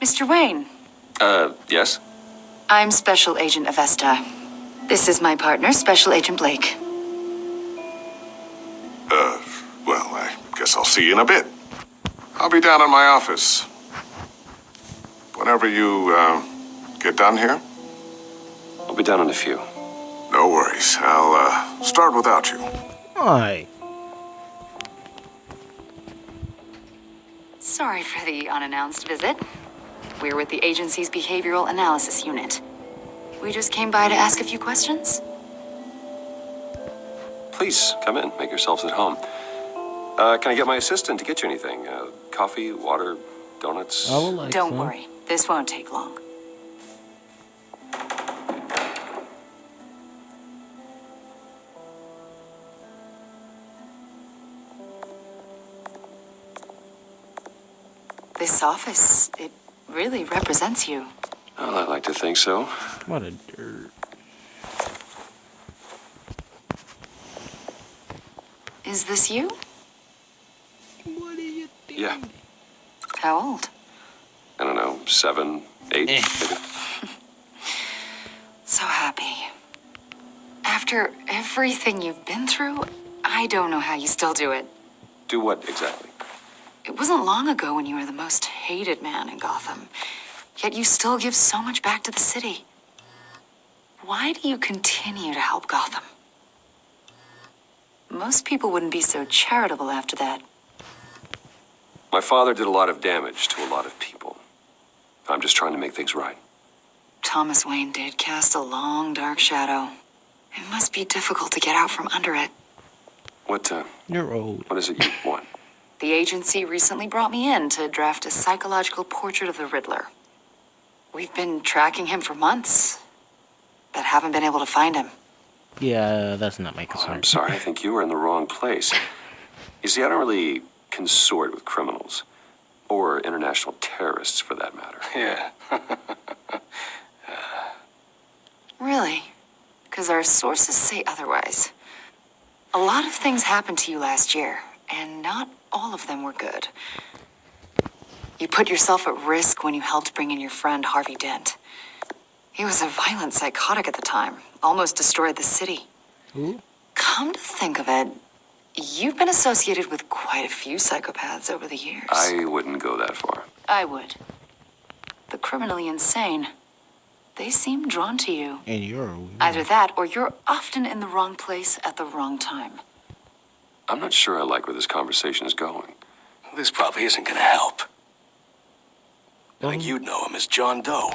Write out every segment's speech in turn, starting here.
Mr. Wayne. Yes? I'm Special Agent Avesta. This is my partner, Special Agent Blake. Well, I guess I'll see you in a bit. I'll be down in my office. Whenever you, get done here? I'll be down in a few. No worries. I'll, start without you. Hi. Sorry for the unannounced visit. We're with the agency's behavioral analysis unit. We just came by to ask a few questions. Please, come in. Make yourselves at home. Can I get my assistant to get you anything? Coffee, water, donuts? I would like Don't some. worry. This won't take long. This office, it really represents you. Well, I like to think so. What a dirt. Is this you? What do you think? Yeah. How old? I don't know, 7, 8, maybe. So happy. After everything you've been through, I don't know how you still do it. Do what exactly? It wasn't long ago when you were the most hated man in Gotham. Yet you still give so much back to the city. Why do you continue to help Gotham? Most people wouldn't be so charitable after that. My father did a lot of damage to a lot of people. I'm just trying to make things right. Thomas Wayne did cast a long, dark shadow. It must be difficult to get out from under it. What You're old. is it you want? The agency recently brought me in to draft a psychological portrait of the Riddler. We've been tracking him for months, but haven't been able to find him. Yeah, that's not my Oh, concern. I'm sorry, I think you were in the wrong place. You see, I don't really consort with criminals. Or international terrorists, for that matter. Yeah. Really? Because our sources say otherwise. A lot of things happened to you last year, and not all of them were good. You put yourself at risk when you helped bring in your friend Harvey Dent. He was a violent psychotic at the time, almost destroyed the city. Who? Come to think of it, you've been associated with quite a few psychopaths over the years. I wouldn't go that far. I would. The criminally insane. They seem drawn to you. And you're a weird. Either that, or you're often in the wrong place at the wrong time. I'm not sure I like where this conversation is going. This probably isn't gonna help. I think you'd know him as John Doe.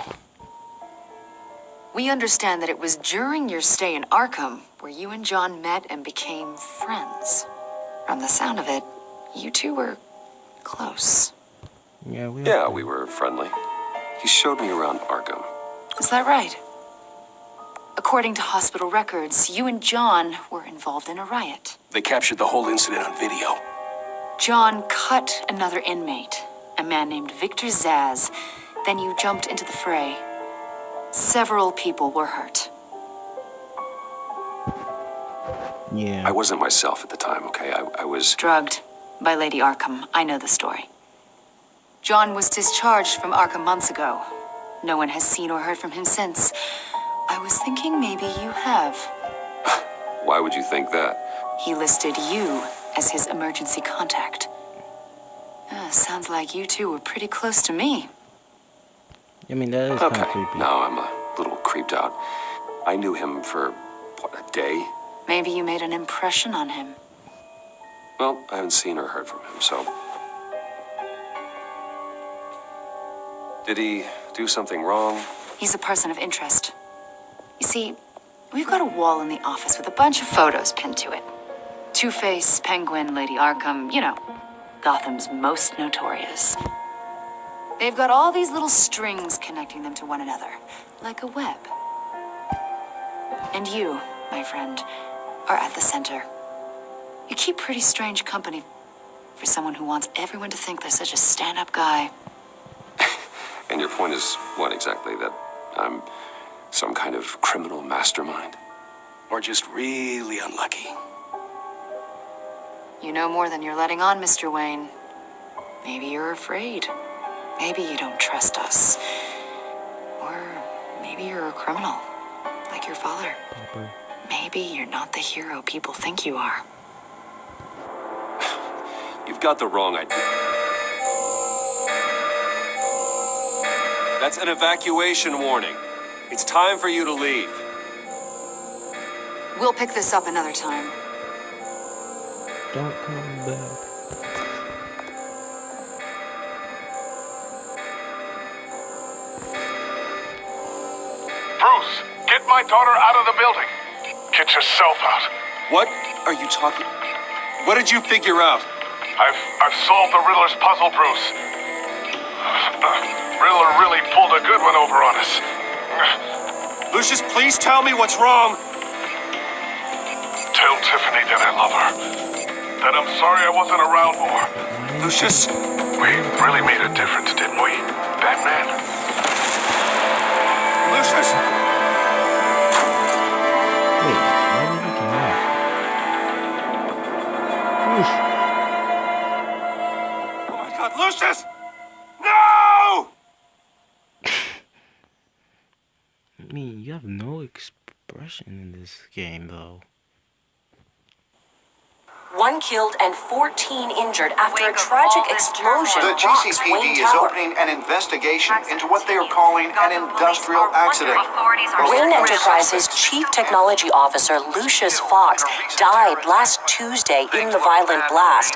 We understand that it was during your stay in Arkham where you and John met and became friends. From the sound of it, you two were close. Yeah, We were friendly. He showed me around Arkham. Is that right? According to hospital records, you and John were involved in a riot. They captured the whole incident on video. John cut another inmate, a man named Victor Zaz. Then you jumped into the fray. Several people were hurt. Yeah. I wasn't myself at the time, okay? I was... Drugged by Lady Arkham. I know the story. John was discharged from Arkham months ago. No one has seen or heard from him since. I was thinking maybe you have. Why would you think that? He listed you as his emergency contact. Sounds like you two were pretty close to me. I mean, that is kind Okay, of creepy. now I'm a little creeped out. I knew him for, what, a day? Maybe you made an impression on him. Well, I haven't seen or heard from him, so... Did he do something wrong? He's a person of interest. You see, we've got a wall in the office with a bunch of photos pinned to it. Two-Face, Penguin, Lady Arkham, you know, Gotham's most notorious. They've got all these little strings connecting them to one another, like a web. And you, my friend, are at the center. You keep pretty strange company for someone who wants everyone to think they're such a stand-up guy. And your point is what exactly? That I'm some kind of criminal mastermind? Or just really unlucky. You know more than you're letting on, Mr. Wayne. Maybe you're afraid. Maybe you don't trust us. Or maybe you're a criminal, like your father. Papa. Maybe you're not the hero people think you are. You've got the wrong idea. That's an evacuation warning. It's time for you to leave. We'll pick this up another time. Don't come back. Bruce, get my daughter out of the building. Get yourself out. What are you talking? What did you figure out? I've solved the Riddler's puzzle, Bruce. Riddler really pulled a good one over on us. Lucius, please tell me what's wrong. Tell Tiffany that I love her. That I'm sorry I wasn't around more. Lucius? We really made a difference, didn't we, Batman? Lucius! Wait, why did he come out? Oof. Oh my God, Lucius! No! I mean, you have no expression in this game, though. 1 killed and 14 injured after a tragic explosion The rocks GCPD Wayne is Tower. opening an investigation into what they are calling an industrial accident. Wayne Enterprises Chief Technology Officer Lucius Fox died last Tuesday in the violent blast.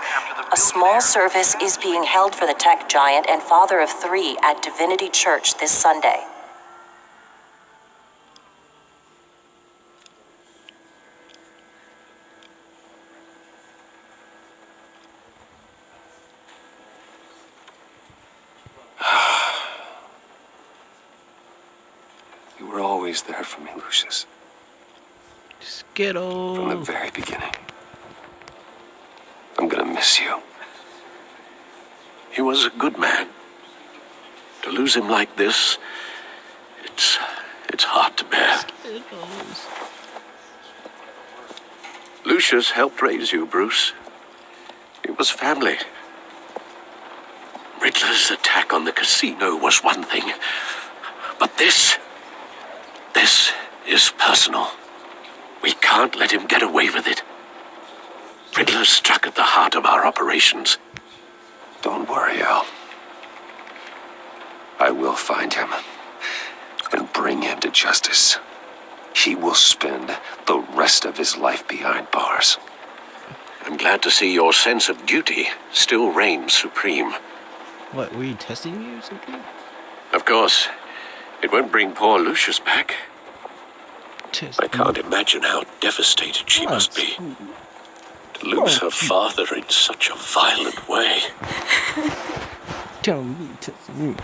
A small service is being held for the tech giant and father of 3 at Divinity Church this Sunday. You were always there for me, Lucius. Skittle. From the very beginning. I'm gonna miss you. He was a good man. To lose him like this, it's hard to bear. Skittles. Lucius helped raise you, Bruce. It was family. Riddler's attack on the casino was one thing, but this is personal. We can't let him get away with it. Riddler struck at the heart of our operations. Don't worry, Al. I will find him and bring him to justice. He will spend the rest of his life behind bars. I'm glad to see your sense of duty still reigns supreme. What, were you testing me or something? Of course, it won't bring poor Lucius back. I can't imagine how devastated she must be. To lose her father in such a violent way. Tell me, testing me.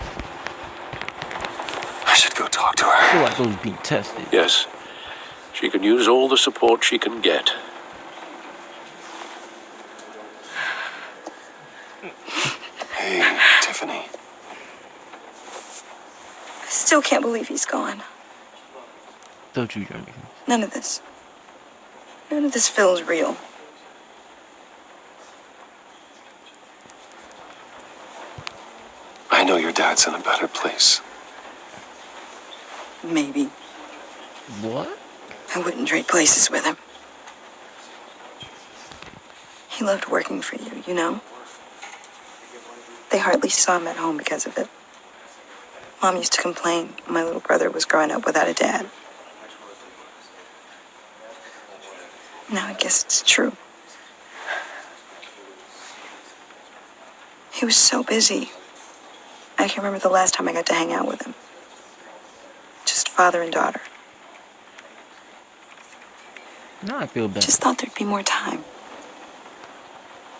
I should go talk to I feel her. like those being tested. Yes, she can use all the support she can get. Hey, Tiffany. I still can't believe he's gone. Don't you, Jeremy? None of this. None of this feels real. I know your dad's in a better place. Maybe. What? I wouldn't trade places with him. He loved working for you, you know? They hardly saw him at home because of it. Mom used to complain my little brother was growing up without a dad. Now I guess it's true. He was so busy. I can remember the last time I got to hang out with him. Just father and daughter. Now I feel better. Just thought there'd be more time.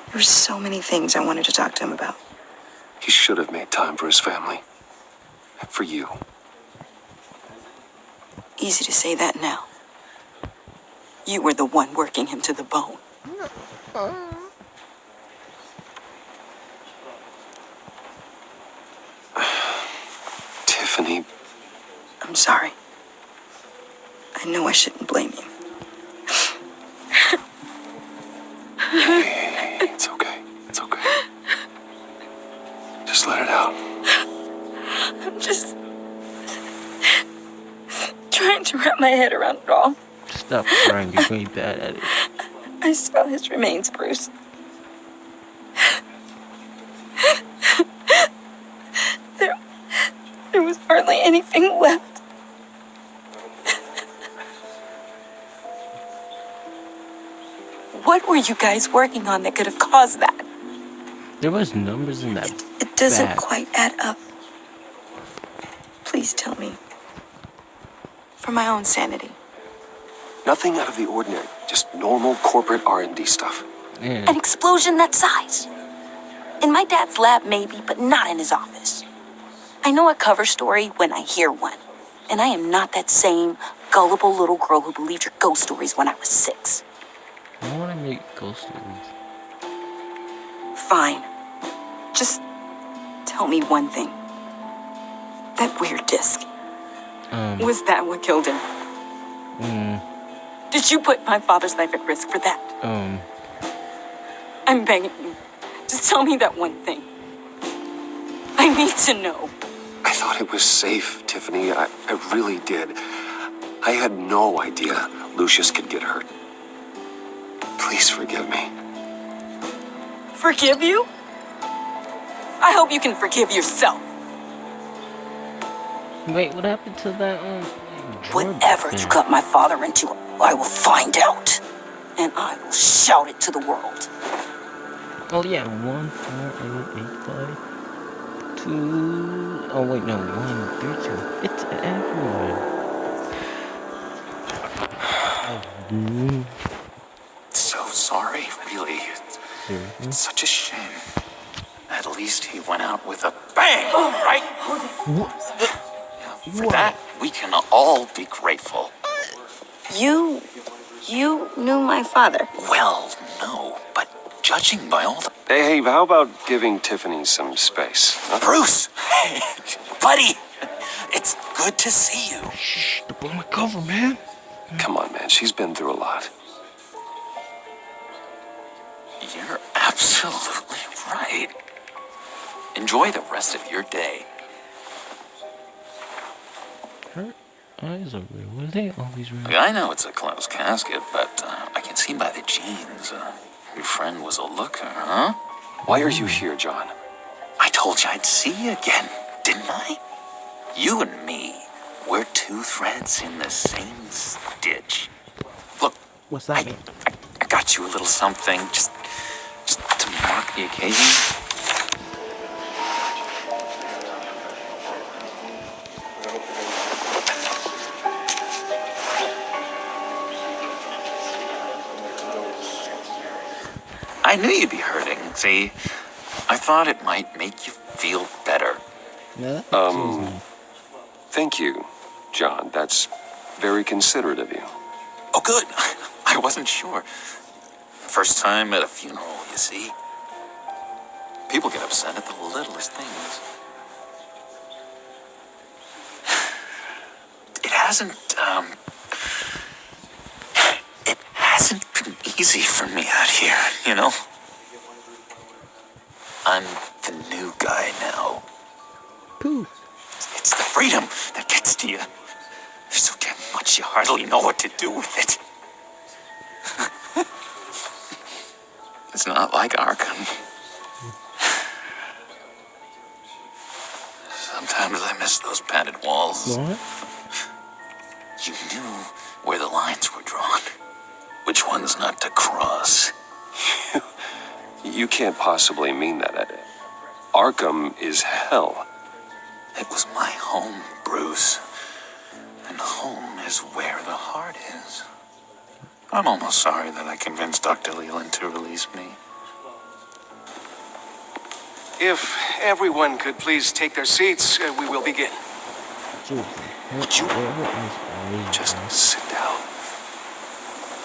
There were so many things I wanted to talk to him about. He should have made time for his family. For you. Easy to say that now. You were the one working him to the bone. Tiffany, I'm sorry. I know I shouldn't blame you. hey, it's okay. It's okay. Just let it out. I'm just trying to wrap my head around it all. Stop crying, you're going bad at it. I saw his remains, Bruce. There was hardly anything left. What were you guys working on that could have caused that? There was numbers in that. It doesn't bag. quite add up. Please tell me. For my own sanity. Nothing out of the ordinary. Just normal corporate R&D stuff. Yeah. An explosion that size. In my dad's lab, maybe, but not in his office. I know a cover story when I hear one. And I am not that same gullible little girl who believed your ghost stories when I was 6. I want to make ghost stories. Fine. Just tell me one thing. That weird disc. Was that what killed him? Did you put my father's life at risk for that? I'm begging you. Just tell me that one thing. I need to know. I thought it was safe, Tiffany. I really did. I had no idea Lucius could get hurt. Please forgive me. Forgive you? I hope you can forgive yourself. Wait, what happened to that? Whatever you got my father into, I will find out. And I will shout it to the world. Oh yeah, 1, 4, 8, 8, 5, 2. Oh wait, no, 1, 3, 2. It's everywhere. So sorry, really. It's such a shame. At least he went out with a bang, right? For that, we can all be grateful. You knew my father. Well, no, but judging by all the... Hey, how about giving Tiffany some space? Huh? Bruce! Buddy! It's good to see you. Shh, don't blow my cover, man. Come on, man. She's been through a lot. You're absolutely right. Enjoy the rest of your day. Her eyes are real. What are they always real? I know it's a closed casket, but I can see by the jeans. Your friend was a looker, huh? Why are you here, John? I told you I'd see you again, didn't I? You and me, we're two threads in the same stitch. Look, What's that mean? I got you a little something, just to mark the occasion. I knew you'd be hurting, see? I thought it might make you feel better. No, Thank you, John. That's very considerate of you. Oh, good. I wasn't sure. First time at a funeral, you see? People get upset at the littlest things. It hasn't been easy for me out here, you know? I'm the new guy now. poof. It's the freedom that gets to you. There's so damn much you hardly know what to do with it. It's not like Arkham. Sometimes I miss those padded walls. What? You knew where the lines were drawn. Which ones not to cross. You can't possibly mean that. Arkham is hell. It was my home, Bruce. And home is where the heart is. I'm almost sorry that I convinced Dr. Leland to release me. If everyone could please take their seats, we will begin. Would you just sit down?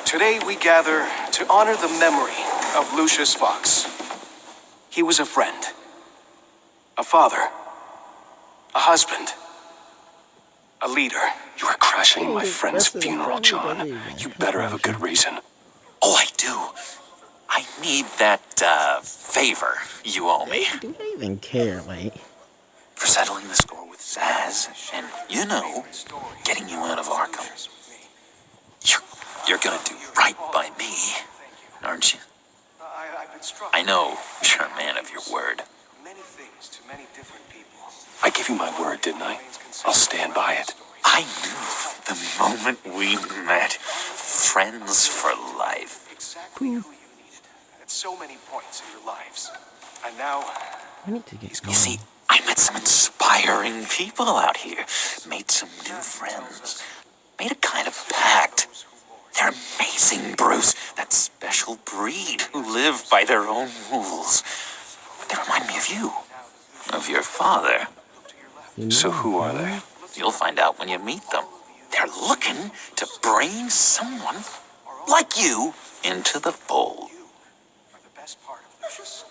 Today we gather to honor the memory of Lucius Fox. He was a friend, a father, a husband, a leader. You are crashing my friend's funeral, John. You better have a good reason. Oh, I do. I need that, favor you owe me. Do they even care, like? for settling the score with Zaz, and, you know, getting you out of Arkham. You're gonna do right by me, aren't you? I know you're a man of your word. Many things to many different people. I gave you my word, didn't I? I'll stand by it. I knew the moment we met. Friends for life. Exactly who you needed at so many points in your lives. And now, I need to get You going. see, I met some inspiring people out here. Made some new friends. Made a kind of pact. They're amazing, Bruce. That special breed who live by their own rules. They remind me of you. Of your father. So who are they? You'll find out when you meet them. They're looking to bring someone like you into the fold. are the best part of Lucius.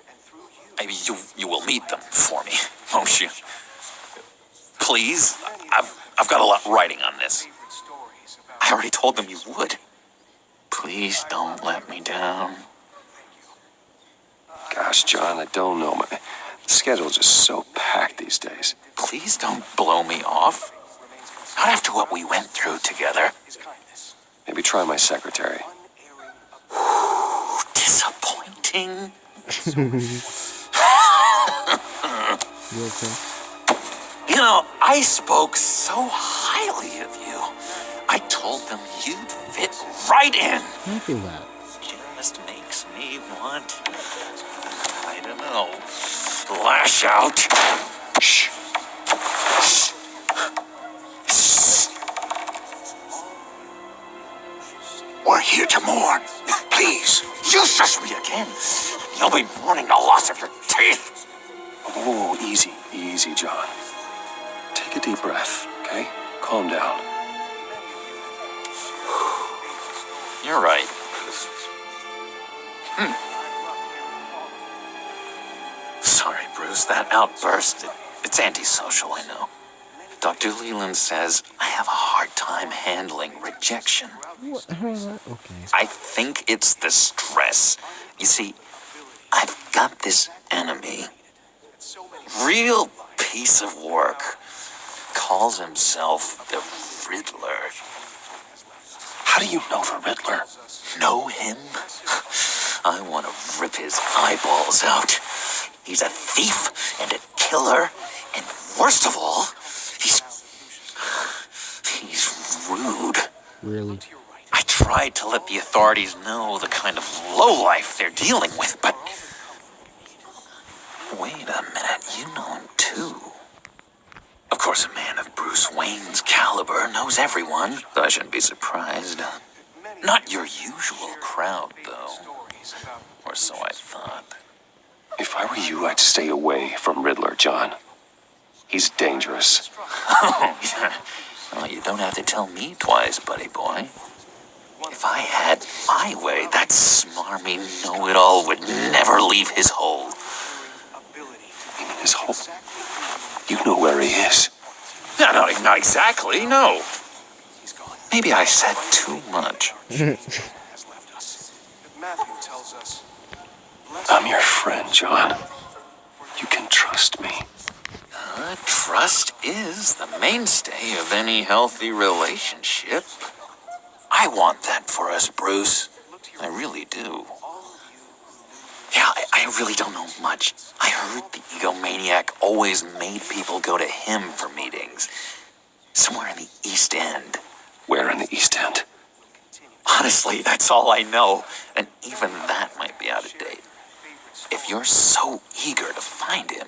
And through you, I mean, you will meet them for me, won't you? Please, I've got a lot writing on this. favorite stories about I already told them you would. Please don't let me down. Gosh, John, I don't know. My schedule's just so packed these days. Please don't blow me off. Not after what we went through together. his kindness. Maybe try my secretary. Disappointing. You okay? You know, I spoke so highly of you. I told them you'd fit right in. I feel that. Just makes me want, I don't know, lash out. Shh. We're here to mourn. Please, use me again. You'll be mourning the loss of your teeth. Oh, easy, John. Take a deep breath, okay? Calm down. You're right. Sorry, Bruce, that outburst, it's antisocial, I know. Dr. Leland says I have a hard time handling rejection. What? Okay. I think it's the stress. You see, I've got this enemy. Real piece of work. Calls himself the Riddler. How do you know the Riddler? Know him? I want to rip his eyeballs out. He's a thief and a killer, and worst of all, he's rude. Really? I tried to let the authorities know the kind of lowlife they're dealing with, but... Wait a minute, you know him too. Of course, a man of Bruce Wayne's caliber knows everyone, so I shouldn't be surprised. Not your usual crowd, though. Or so I thought. If I were you, I'd stay away from Riddler, John. He's dangerous. Oh, yeah. Well, you don't have to tell me twice, buddy boy. If I had my way, that smarmy know-it-all would never leave his hole. His whole... You know where he is. No, not exactly, no. Maybe I said too much. has left us. Matthew tells us, I'm your friend, John. You can trust me. Trust is the mainstay of any healthy relationship. I want that for us, Bruce. I really do. Yeah, I really don't know much. I heard the egomaniac always made people go to him for meetings. Somewhere in the East End. Where in the East End? Honestly, that's all I know. And even that might be out of date. If you're so eager to find him,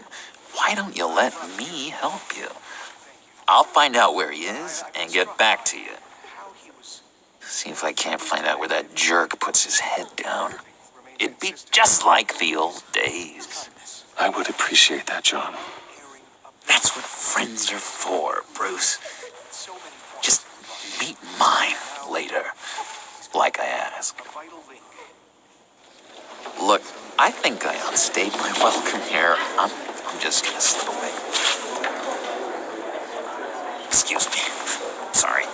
why don't you let me help you? I'll find out where he is and get back to you. See if I can't find out where that jerk puts his head down. It'd be just like the old days. I would appreciate that, John. That's what friends are for, Bruce. Just meet mine later, like I asked. Look, I think I outstayed my welcome here. I'm just gonna slip away. Excuse me. Sorry.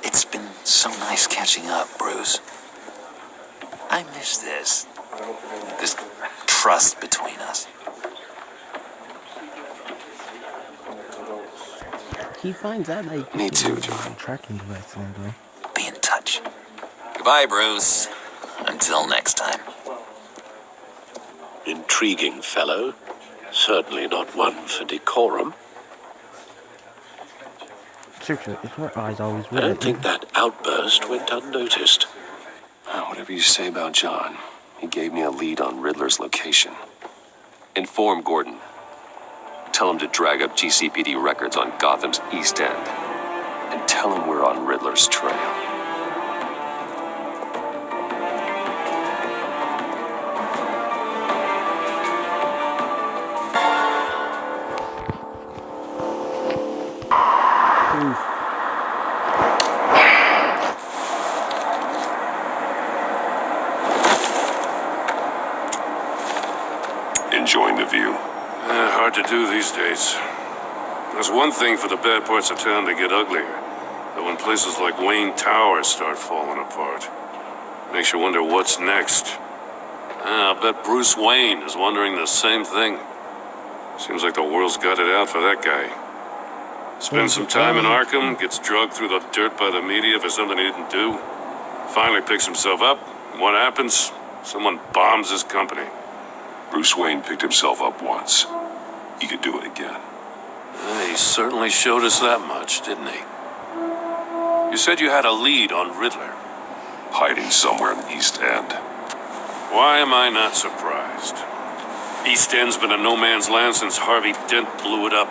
It's been so nice catching up, Bruce. I miss this. This trust between us. He finds out that he can Me put too, a John. tracking device on, though. Be in touch. Goodbye, Bruce. Until next time. Intriguing fellow. Certainly not one for decorum. Seriously, is her eyes always I red? don't think that outburst went unnoticed. Whatever you say about John, he gave me a lead on Riddler's location. Inform Gordon. Tell him to drag up GCPD records on Gotham's East End. And tell him we're on Riddler's trail. Enjoying the view. Hard to do these days. There's one thing for the bad parts of town to get uglier. But when places like Wayne Towers start falling apart, makes you wonder what's next. I'll bet Bruce Wayne is wondering the same thing. Seems like the world's got it out for that guy. Spends some time in Arkham, gets drugged through the dirt by the media for something he didn't do. Finally picks himself up. What happens? Someone bombs his company. Bruce Wayne picked himself up once. He could do it again. He certainly showed us that much, didn't he? You said you had a lead on Riddler. Hiding somewhere in the East End. Why am I not surprised? East End's been a no man's land since Harvey Dent blew it up.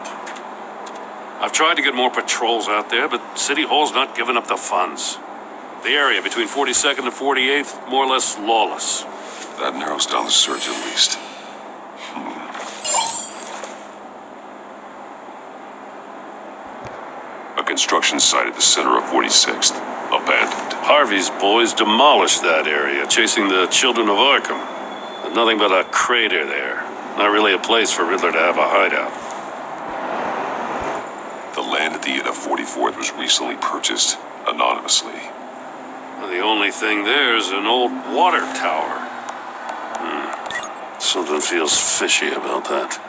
I've tried to get more patrols out there, but City Hall's not giving up the funds. The area between 42nd and 48th, more or less lawless. That narrows down the search at least. A construction site at the center of 46th. Abandoned. Harvey's boys demolished that area, chasing the children of Arkham. There's nothing but a crater there. Not really a place for Riddler to have a hideout. The land at the end of 44th was recently purchased anonymously. The only thing there is an old water tower. Something feels fishy about that.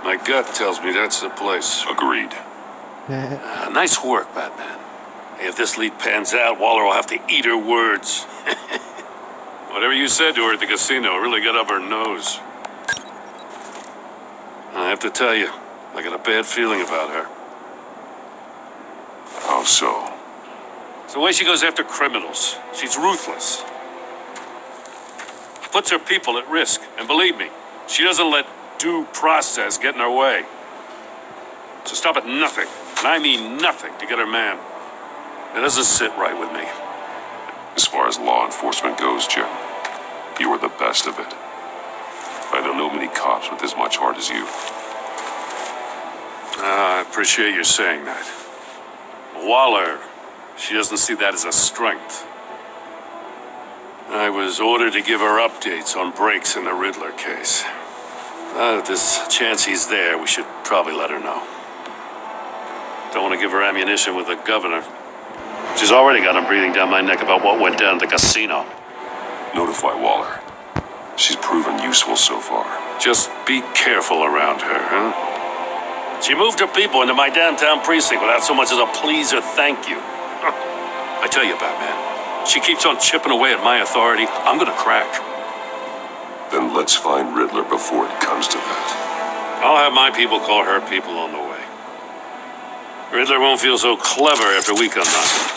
My gut tells me that's the place. Agreed. Nice work, Batman. If this lead pans out, Waller will have to eat her words. Whatever you said to her at the casino really got up her nose. I have to tell you, I got a bad feeling about her. How so? It's the way she goes after criminals. She's ruthless. Puts her people at risk. And believe me, she doesn't let due process get in her way. So stop at nothing, and I mean nothing, to get her man. It doesn't sit right with me. As far as law enforcement goes, Jim, you are the best of it. I don't know many cops with as much heart as you. I appreciate you saying that. Waller, she doesn't see that as a strength. I was ordered to give her updates on breaks in the Riddler case. If there's a chance he's there, we should probably let her know. Don't want to give her ammunition with the governor. She's already got him breathing down my neck about what went down at the casino. Notify Waller. She's proven useful so far. Just be careful around her, huh? She moved her people into my downtown precinct without so much as a please or thank you. I tell you, Batman, she keeps on chipping away at my authority. I'm gonna crack. Then let's find Riddler before it comes to that. I'll have my people call her people on the way. Riddler won't feel so clever after we come knocking.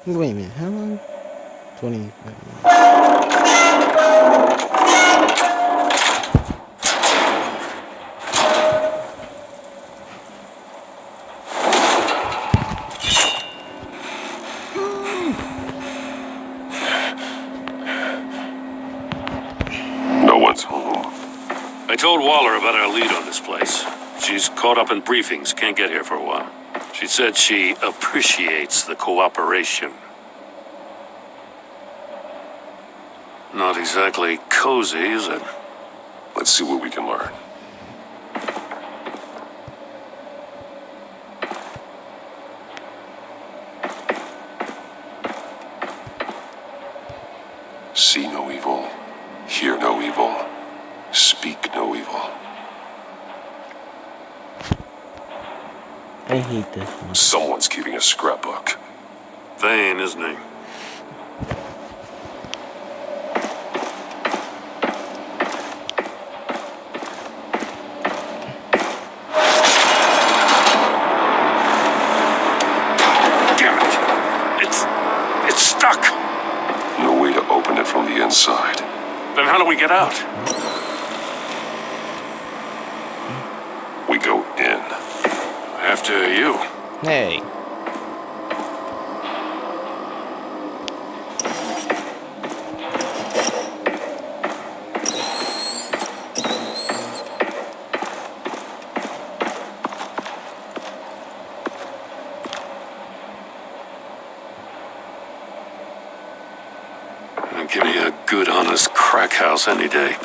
Wait a minute, how long? 25 minutes. No one's home. I told Waller about our lead on this place. She She's caught up in briefings. Can't get here for a while. She said she appreciates the cooperation. Not exactly cozy, is it? Let's see what we can learn. See no evil, hear no evil, speak no evil. I hate this one. Someone's keeping a scrapbook. Vain, isn't he? Damn it! It's stuck! No way to open it from the inside. Then how do we get out? We go in. After you. Hey. Give me a good, honest crack house any day.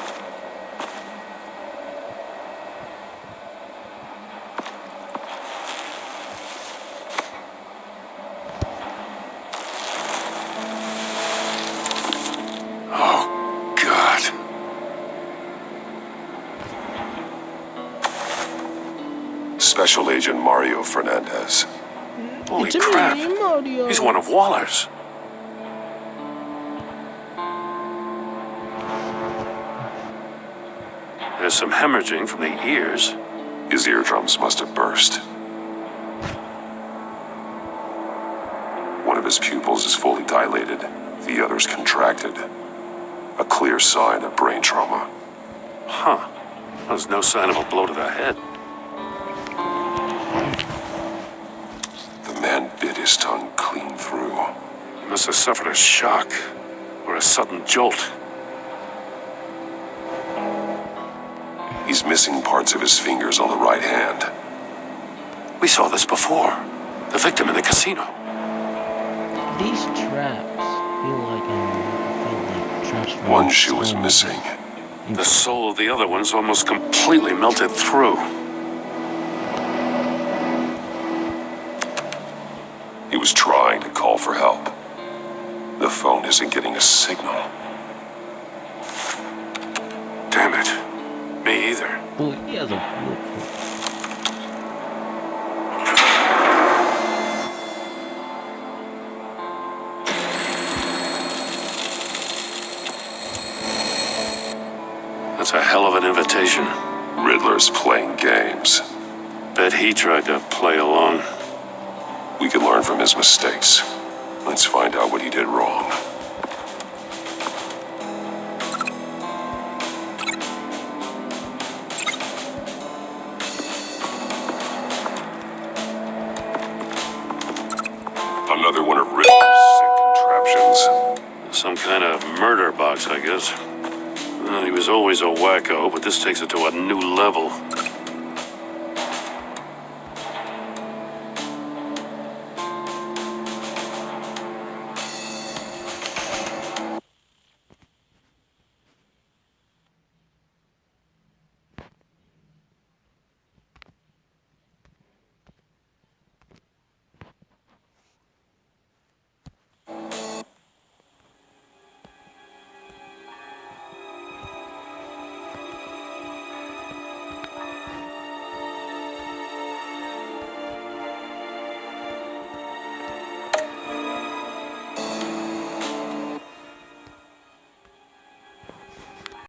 Oh, God. Special Agent Mario Fernandez. Holy It's a crap. me, Mario. He's one of Waller's. There's some hemorrhaging from the ears. His eardrums must have burst. One of his pupils is fully dilated, the other's contracted. A clear sign of brain trauma. Huh. There's no sign of a blow to the head. The man bit his tongue clean through. He must have suffered a shock or a sudden jolt. He's missing parts of his fingers on the right hand. We saw this before. The victim in the casino. These traps feel like traps from One shoe is time. missing. The soul of the other one's almost completely melted through. He was trying to call for help. The phone isn't getting a signal. Damn it. Me either. Well, he has a flip phone. That's a hell of an invitation. Riddler's playing games. Bet he tried to play along. We can learn from his mistakes. Let's find out what he did wrong. Another one of Riddler's sick contraptions. Some kind of murder box, I guess. Well, he was always a wacko, but this takes it to a new level.